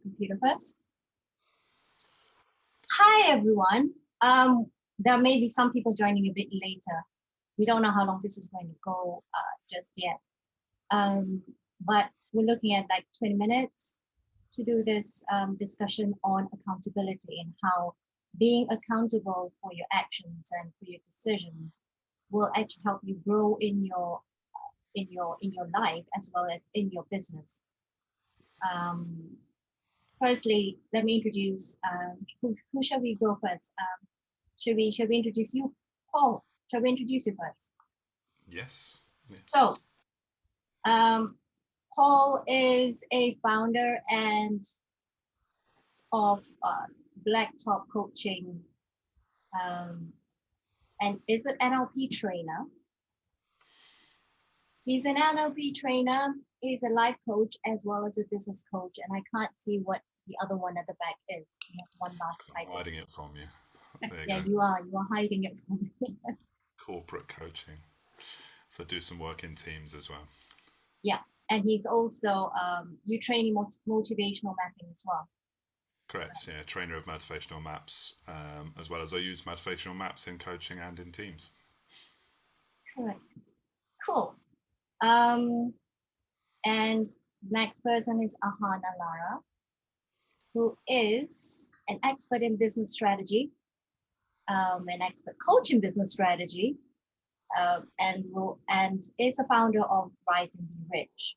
computer first. Hi, everyone. There may be some people joining a bit later. We don't know how long this is going to go just yet. But we're looking at like 20 minutes to do this discussion on accountability and how being accountable for your actions and for your decisions will actually help you grow in your life as well as in your business. Firstly, let me introduce who shall we go first? Should we introduce you, Paul? Shall we introduce you first? Yes. Yes. So, Paul is a founder and of Blacktop Coaching, and is an NLP trainer. He's an NLP trainer. He's a life coach as well as a business coach, and I can't see what the other one at the back is. One last I'm title. hiding it from you. There you Yeah, go. you are hiding it from me. Corporate coaching. So do some work in teams as well. Yeah, and he's also you training motivational mapping as well. Correct. Yeah. Trainer of motivational maps, as well as I use motivational maps in coaching and in teams. Correct. Cool. Um, and next person is Ahana Lara, who is an expert in business strategy, an expert coach in business strategy, and is a founder of Rise and Be Rich.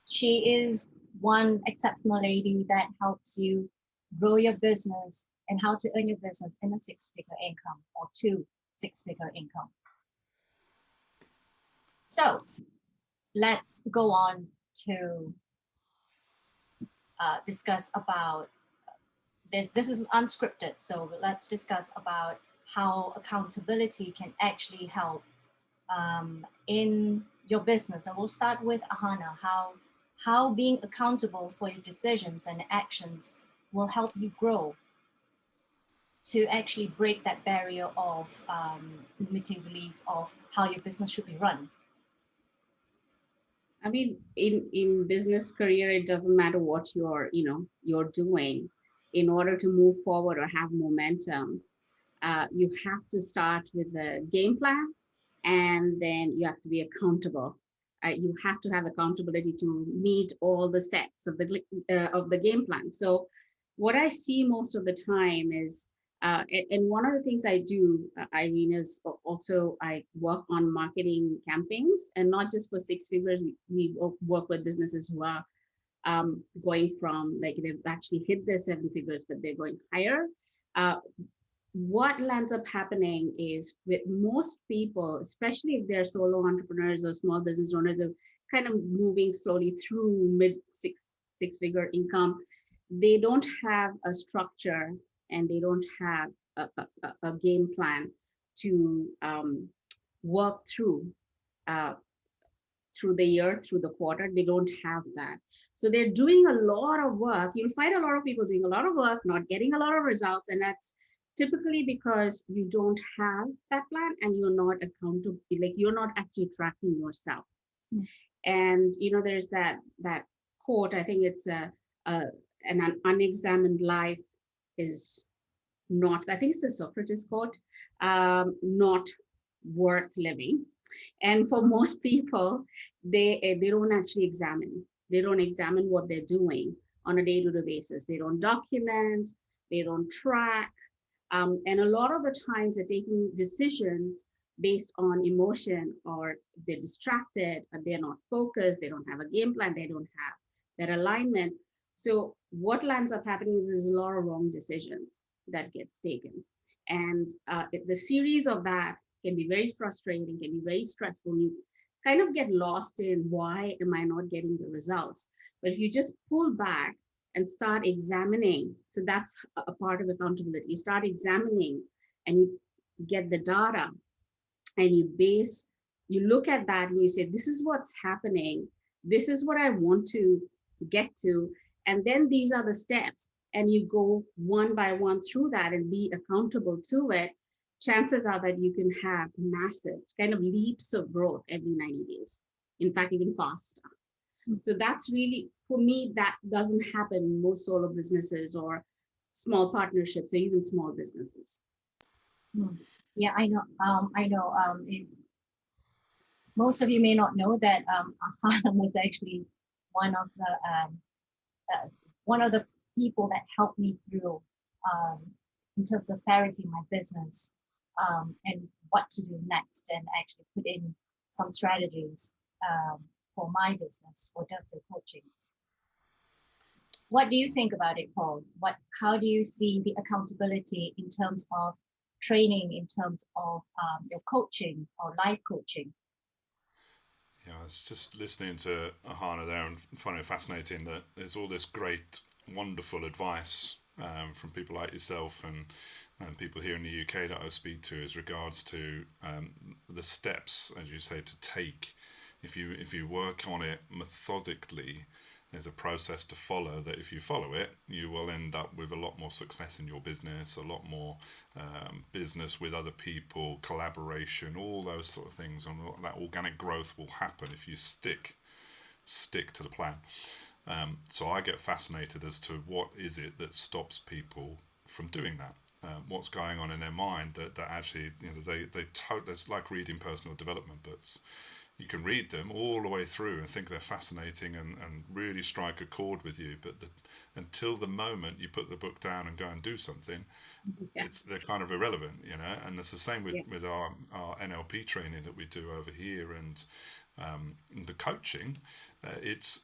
She is one exceptional lady that helps you grow your business and how to earn your business in a six-figure income or two six-figure income. So let's go on to discuss about this. This is unscripted, so let's discuss about how accountability can actually help in your business. And we'll start with Ahana, how being accountable for your decisions and actions will help you grow to actually break that barrier of limiting beliefs of how your business should be run. I mean, in business career, it doesn't matter what you're doing. In order to move forward or have momentum, you have to start with a game plan, and then you have to be accountable. You have to have accountability to meet all the steps of the game plan. So, what I see most of the time is, and one of the things I do, Irene, is also I work on marketing campaigns, and not just for six figures. We work with businesses who are going from, like, they've actually hit their seven figures, but they're going higher. What ends up happening is, with most people, especially if they're solo entrepreneurs or small business owners, they're kind of moving slowly through mid six figure income. They don't have a structure, and they don't have a game plan to work uh, through the year, through the quarter. They don't have that. So they're doing a lot of work. You'll find a lot of people doing a lot of work, not getting a lot of results. And that's typically because you don't have that plan, and you're not accountable, like you're not actually tracking yourself. Mm. And there's that quote, I think it's an unexamined life is not, I think it's the Socrates quote, not worth living. And for most people, they don't actually examine. They don't examine what they're doing on a day-to-day basis. They don't document. They don't track. And a lot of the times they're taking decisions based on emotion, or they're distracted, or they're not focused. They don't have a game plan. They don't have that alignment. So what ends up happening is there's a lot of wrong decisions that gets taken. And the series of that can be very frustrating, can be very stressful. You kind of get lost in, why am I not getting the results? But if you just pull back and start examining, so that's a part of accountability. You start examining, and you get the data, and you look at that, and you say, this is what's happening. This is what I want to get to. And then these are the steps. And you go one by one through that and be accountable to it. Chances are that you can have massive kind of leaps of growth every 90 days. In fact, even faster. So that's really, for me, that doesn't happen in most solo businesses or small partnerships or even small businesses. Hmm. Yeah, I know. Most of you may not know that Ahana was actually one of the uh, one of the people that helped me through um, in terms of clarity in my business and what to do next, and actually put in some strategies for my business for Delta Coachings. What do you think about it, Paul? How do you see the accountability in terms of training, in terms of your coaching or life coaching? Yeah, I was just listening to Ahana there and finding it fascinating that there's all this great, wonderful advice from people like yourself and people here in the UK that I speak to as regards to the steps, as you say, to take. If you work on it methodically, there's a process to follow that if you follow it, you will end up with a lot more success in your business, a lot more business with other people, collaboration, all those sort of things, and that organic growth will happen if you stick to the plan. So I get fascinated as to what is it that stops people from doing that. What's going on in their mind that actually, it's like reading personal development books. You can read them all the way through and think they're fascinating and really strike a chord with you, but until the moment you put the book down and go and do something, Yeah. they're kind of irrelevant, and it's the same with, Yeah. with our NLP training that we do over here, and the coaching. It's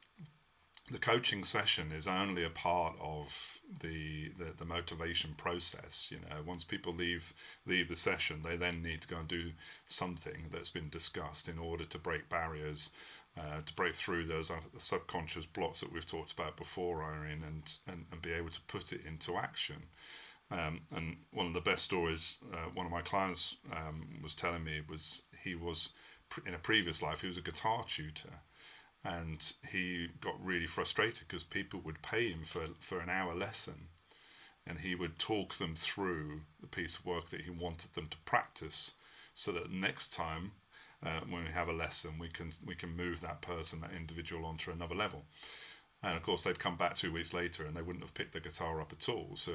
the coaching session is only a part of the motivation process. Once people leave the session, they then need to go and do something that's been discussed in order to break barriers, to break through those subconscious blocks that we've talked about before, Irene, and be able to put it into action. And one of the best stories one of my clients was telling me was he was in a previous life he was a guitar tutor, and he got really frustrated because people would pay him for an hour lesson, and he would talk them through the piece of work that he wanted them to practice, so that next time when we have a lesson, we can move that person, that individual, onto another level. And of course, they'd come back 2 weeks later, and they wouldn't have picked the guitar up at all. So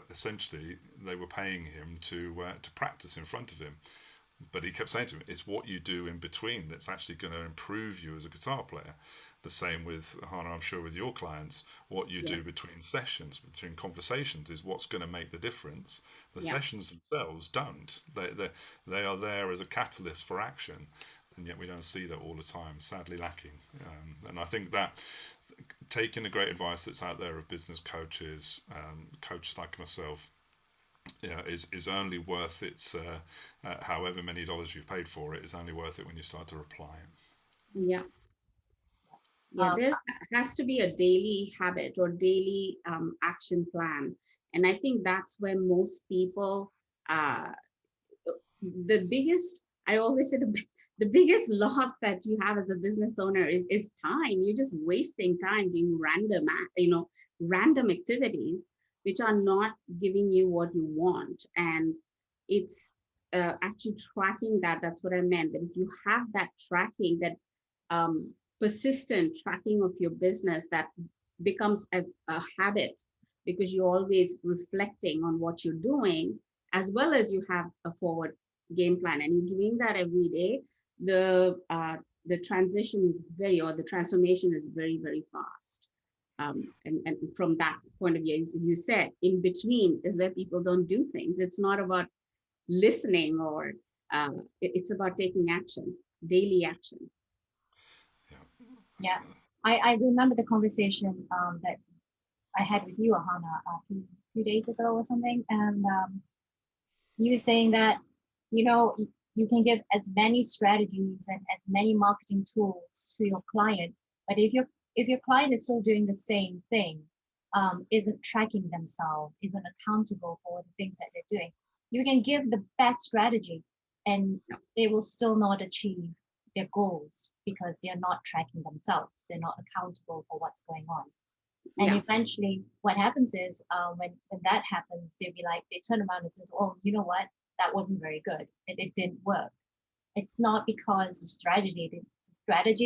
essentially, they were paying him to practice in front of him. But he kept saying to me, it's what you do in between that's actually going to improve you as a guitar player. The same with Hannah, I'm sure, with your clients. What you Yeah. do between sessions, between conversations, is what's going to make the difference. The Yeah. sessions themselves don't. They are there as a catalyst for action, and yet we don't see that all the time, sadly lacking. And I think that taking the great advice that's out there of business coaches, coaches like myself, is only worth its however many dollars you've paid for it is only worth it when you start to apply it. Yeah. Yeah, Um, there has to be a daily habit or daily action plan. And I think that's where most people, uh, the biggest, I always say the biggest loss that you have as a business owner is time. You're just wasting time doing random activities which are not giving you what you want. And it's actually tracking that. That's what I meant. That if you have that tracking, that persistent tracking of your business, that becomes a habit because you're always reflecting on what you're doing, as well as you have a forward game plan, and you're doing that every day. The transition is the transformation is very, very fast. And from that point of view, as you said, in between is where people don't do things. It's not about listening, or it's about taking action, daily action. yeah, I remember the conversation that I had with you, Ahana, a few days ago or something, and you were saying that you can give as many strategies and as many marketing tools to your client, but if your client is still doing the same thing, isn't tracking themselves, isn't accountable for the things that they're doing, you can give the best strategy and they will still not achieve their goals because they're not tracking themselves, they're not accountable for what's going on. And Yeah. eventually what happens is when that happens, they'll be like, they turn around and says, oh, you know what, that wasn't very good, it didn't work. It's not because the strategy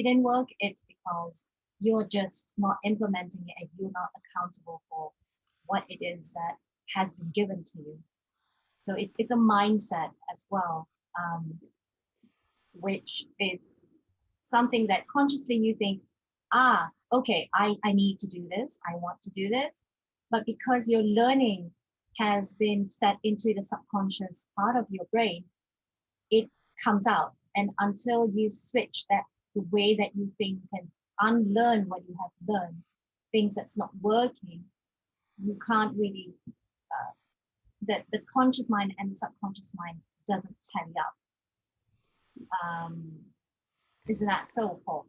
didn't work, it's because you're just not implementing it and you're not accountable for what it is that has been given to you. So it's a mindset as well, which is something that consciously you think, okay, I need to do this, I want to do this. But because your learning has been set into the subconscious part of your brain, it comes out. And until you switch that, the way that you think, and unlearn what you have learned, things that's not working, you can't really, the conscious mind and the subconscious mind doesn't tally up. Isn't that so, Paul?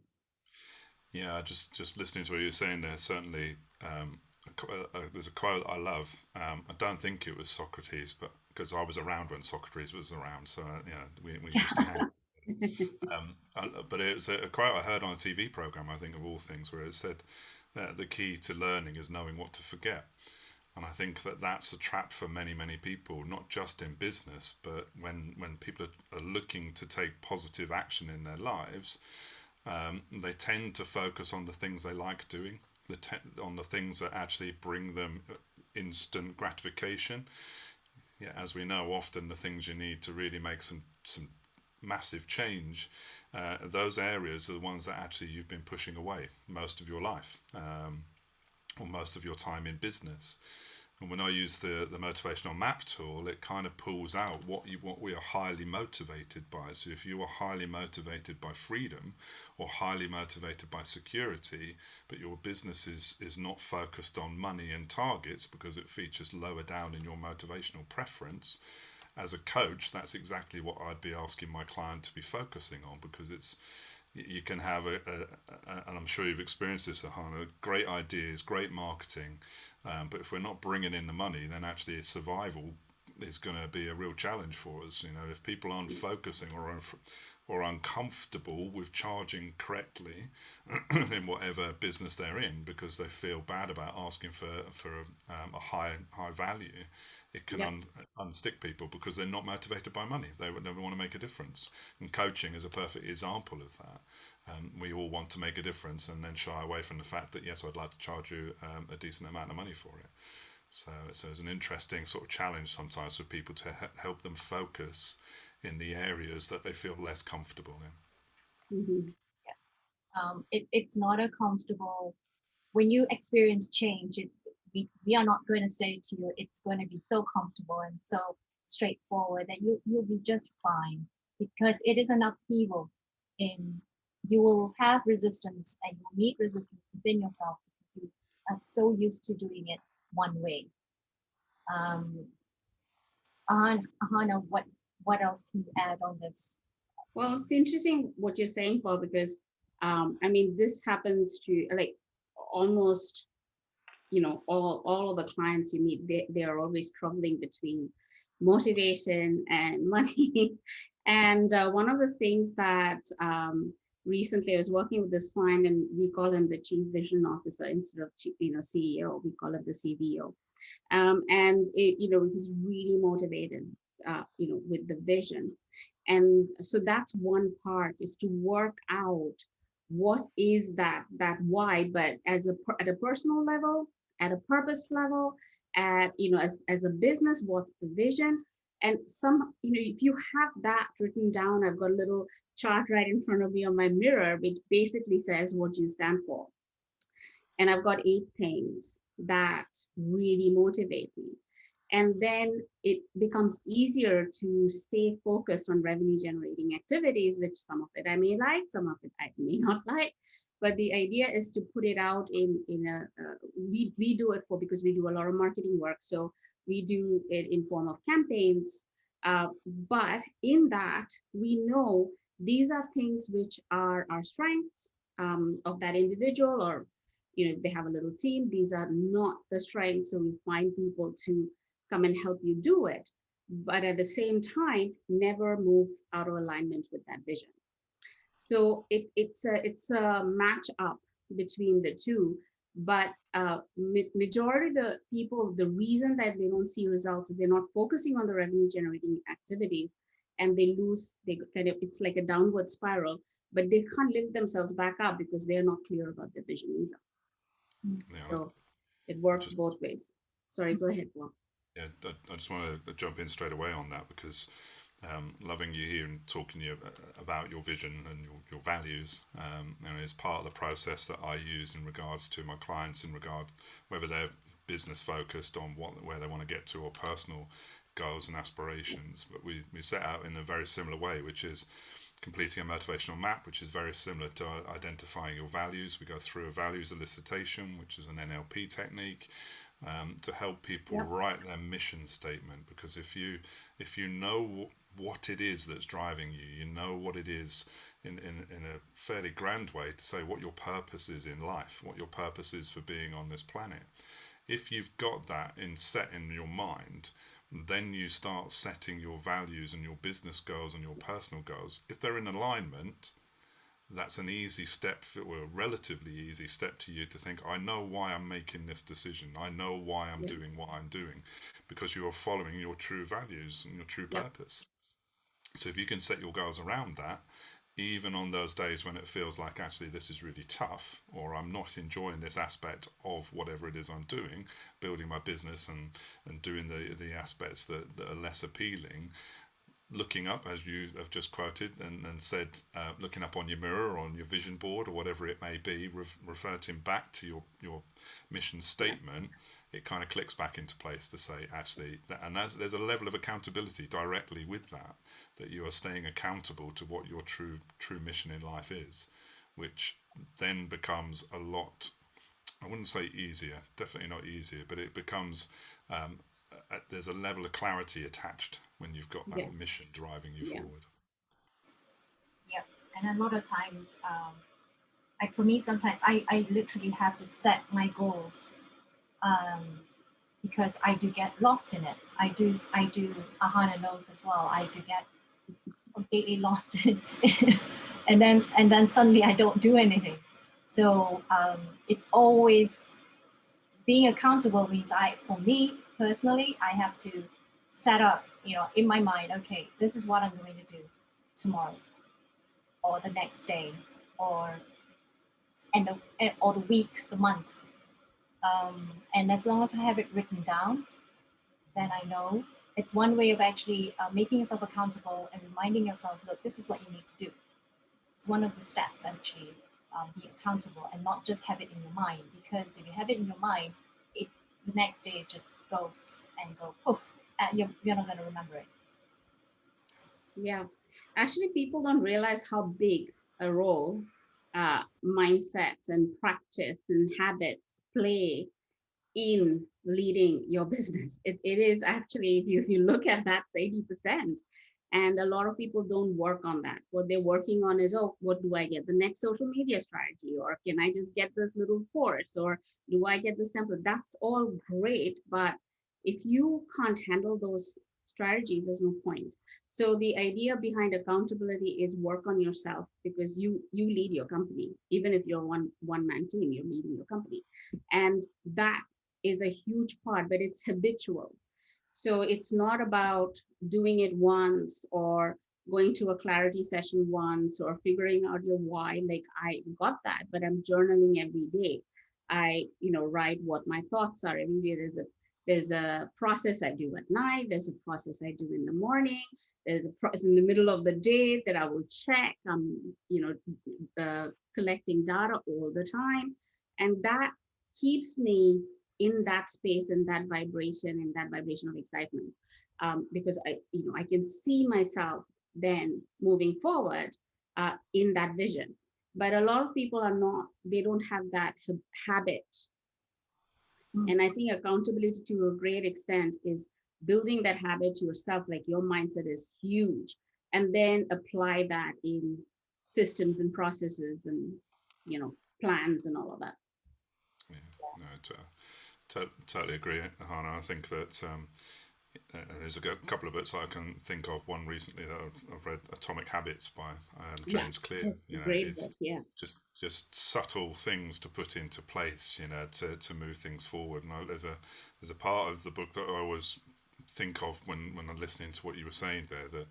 Yeah, just listening to what you're saying there, certainly there's a quote I love. I don't think it was Socrates, but because I was around when Socrates was around, so yeah, we used to hang. But it was a quote I heard on a TV program, I think of all things, where it said that the key to learning is knowing what to forget. And I think that that's a trap for many people, not just in business, but when people are looking to take positive action in their lives, they tend to focus on the things they like doing, on the things that actually bring them instant gratification. Yeah, as we know, often the things you need to really make some massive change, those areas are the ones that actually you've been pushing away most of your life, or most of your time in business. And when I use the motivational map tool, it kind of pulls out what we are highly motivated by. So if you are highly motivated by freedom or highly motivated by security, but your business is not focused on money and targets because it features lower down in your motivational preference, as a coach, that's exactly what I'd be asking my client to be focusing on, because it's, you can have and I'm sure you've experienced this, Ahana, great ideas, great marketing, but if we're not bringing in the money, then actually survival is going to be a real challenge for us. You know, if people aren't focusing or uncomfortable with charging correctly in whatever business they're in because they feel bad about asking for a high value, it can Yep. unstick people because they're not motivated by money. They would never want to make a difference. And coaching is a perfect example of that. We all want to make a difference and then shy away from the fact that, yes, I'd like to charge you a decent amount of money for it. So it's an interesting sort of challenge sometimes for people to help them focus in the areas that they feel less comfortable in. Mhm. It's not a comfortable, when you experience change, we are not going to say to you it's going to be so comfortable and so straightforward that you'll be just fine, because it is an upheaval. In You will have resistance and you'll meet resistance within yourself because you are so used to doing it one way. Ahana, what else can you add on this? Well, it's interesting what you're saying, Paul, because I mean, this happens to like almost, all of the clients you meet, they are always struggling between motivation and money. And one of the things that recently I was working with this client, and we call him the chief vision officer instead of CEO. We call it the CVO. And he's really motivated, with the vision. And so that's one part, is to work out what is that why, but at a personal level, at a purpose level, as a business, what's the vision? And if you have that written down, I've got a little chart right in front of me on my mirror, which basically says what you stand for. And I've got 8 things that really motivate me. And then it becomes easier to stay focused on revenue generating activities, which some of it I may like, some of it I may not like. But the idea is to put it out we do it because we do a lot of marketing work. So we do it in form of campaigns. But in that, we know these are things which are our strengths of that individual, or if they have a little team, these are not the strengths. So we find people to come and help you do it, but at the same time, never move out of alignment with that vision. So it's a match up between the two. But majority of the people, the reason that they don't see results is they're not focusing on the revenue generating activities, and they lose, they kind of, it's like a downward spiral, but they can't lift themselves back up because they're not clear about their vision either. Yeah, So it I works just both ways. Sorry, go ahead, Paul. yeah, I just want to jump in straight away on that because loving you here and talking to you about your vision and your values, is part of the process that I use in regards to my clients in regard whether they're business focused on where they want to get to or personal goals and aspirations. But we set out in a very similar way, which is completing a motivational map, which is very similar to identifying your values. We go through a values elicitation, which is an NLP technique, to help people Yep. write their mission statement. Because if you know what it is that's driving you, you know what it is in a fairly grand way to say what your purpose is in life, what your purpose is for being on this planet. If you've got that set in your mind, then you start setting your values and your business goals and your personal goals. If they're in alignment, that's an easy step, or a relatively easy step to you to think, I know why I'm making this decision. I know why I'm Yep. doing what I'm doing, because you are following your true values and your true Yep. purpose. So if you can set your goals around that, even on those days when it feels like actually this is really tough, or I'm not enjoying this aspect of whatever it is I'm doing, building my business and doing the aspects that are less appealing, looking up, as you have just quoted and said, looking up on your mirror or on your vision board or whatever it may be, reverting back to your mission statement, it kind of clicks back into place to say, actually, and there's a level of accountability directly with that, that you are staying accountable to what your true mission in life is, which then becomes a lot, I wouldn't say easier, definitely not easier, but it becomes um, there's a level of clarity attached when you've got Yeah. that mission driving you Yeah. forward. Yeah, and a lot of times, like for me, sometimes I literally have to set my goals, because I do get lost in it. I do Ahana knows as well. I do get completely lost in, and then suddenly I don't do anything. So it's always being accountable means for me personally, I have to set up, in my mind, okay, this is what I'm going to do tomorrow or the next day or or the week, the month. And as long as I have it written down, then I know it's one way of actually making yourself accountable and reminding yourself, look, this is what you need to do. It's one of the steps actually, be accountable and not just have it in your mind. Because if you have it in your mind, the next day it just goes and go poof, and you're not going to remember it. Yeah. Actually, people don't realize how big a role mindset and practice and habits play in leading your business. It is actually, if you look at that's 80%. And a lot of people don't work on that. What they're working on is, oh, what do I get? The next social media strategy, or can I just get this little course, or do I get this template? That's all great, but if you can't handle those strategies, there's no point. So the idea behind accountability is work on yourself, because you lead your company. Even if you're one man team, you're leading your company, and that is a huge part, but it's habitual. So it's not about doing it once or going to a clarity session once or figuring out your why. Like, I got that, but I'm journaling every day. I, write what my thoughts are every day. There's a process I do at night. There's a process I do in the morning. There's a process in the middle of the day that I will check. I'm, collecting data all the time. And that keeps me in that space, in that vibration of excitement, because I can see myself then moving forward in that vision. But a lot of people are not, they don't have that habit. And I think accountability to a great extent is building that habit yourself. Like, your mindset is huge, and then apply that in systems and processes and plans and all of that. Yeah, no, totally agree, Hannah. I think that there's a couple of books I can think of. One recently that I've read, Atomic Habits by Yeah, James Clear. it's a great book. Yeah. Just subtle things to put into place, to move things forward. And there's a part of the book that I always think of when I'm listening to what you were saying there, that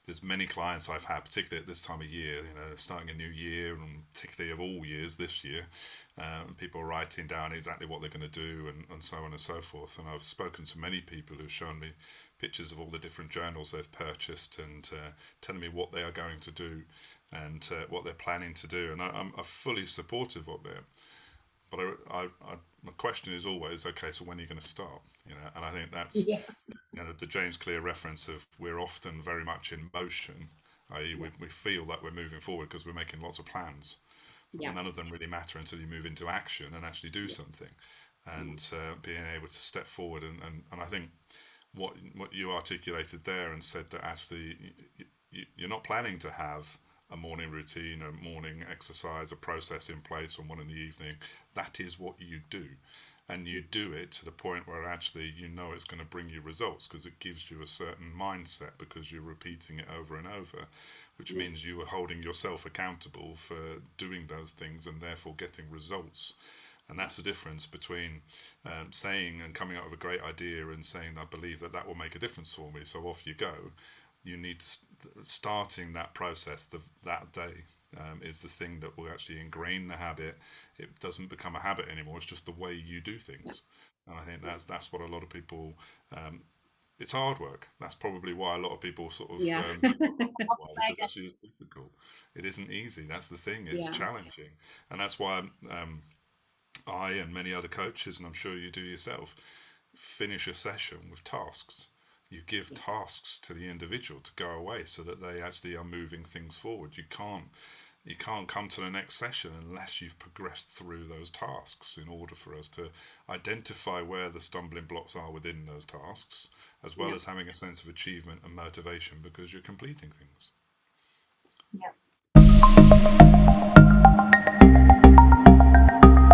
there's many clients I've had, particularly at this time of year, starting a new year, and particularly of all years this year, people are writing down exactly what they're going to do, and so on and so forth. And I've spoken to many people who've shown me pictures of all the different journals they've purchased, and telling me what they are going to do, and what they're planning to do. And I'm fully supportive of it. But my question is always, okay, so when are you going to start? And I think that's Yeah. the James Clear reference of we're often very much in motion, i.e., Yeah. we feel that we're moving forward because we're making lots of plans, but Yeah. none of them really matter until you move into action and actually do Yeah. something, and being able to step forward. And I think what you articulated there and said that actually you're not planning to have a morning routine, a morning exercise, a process in place, or one in the evening. That is what you do. And you do it to the point where actually you know it's going to bring you results because it gives you a certain mindset because you're repeating it over and over, which Yeah. means you are holding yourself accountable for doing those things and therefore getting results. And that's the difference between saying and coming up with a great idea and saying, I believe that that will make a difference for me, so off you go. You need to starting that process that day is the thing that will actually ingrain the habit. It doesn't become a habit anymore. It's just the way you do Yeah. things. And I think that's what a lot of people. It's hard work. That's probably why a lot of people sort of Yeah. because actually it's difficult. It isn't easy. That's the thing. It's Yeah. challenging, and that's why I and many other coaches, and I'm sure you do yourself, finish a session with tasks. You give Yeah. tasks to the individual to go away so that they actually are moving things forward. You can't come to the next session unless you've progressed through those tasks in order for us to identify where the stumbling blocks are within those tasks, as well Yeah. as having a sense of achievement and motivation because you're completing things. Yeah.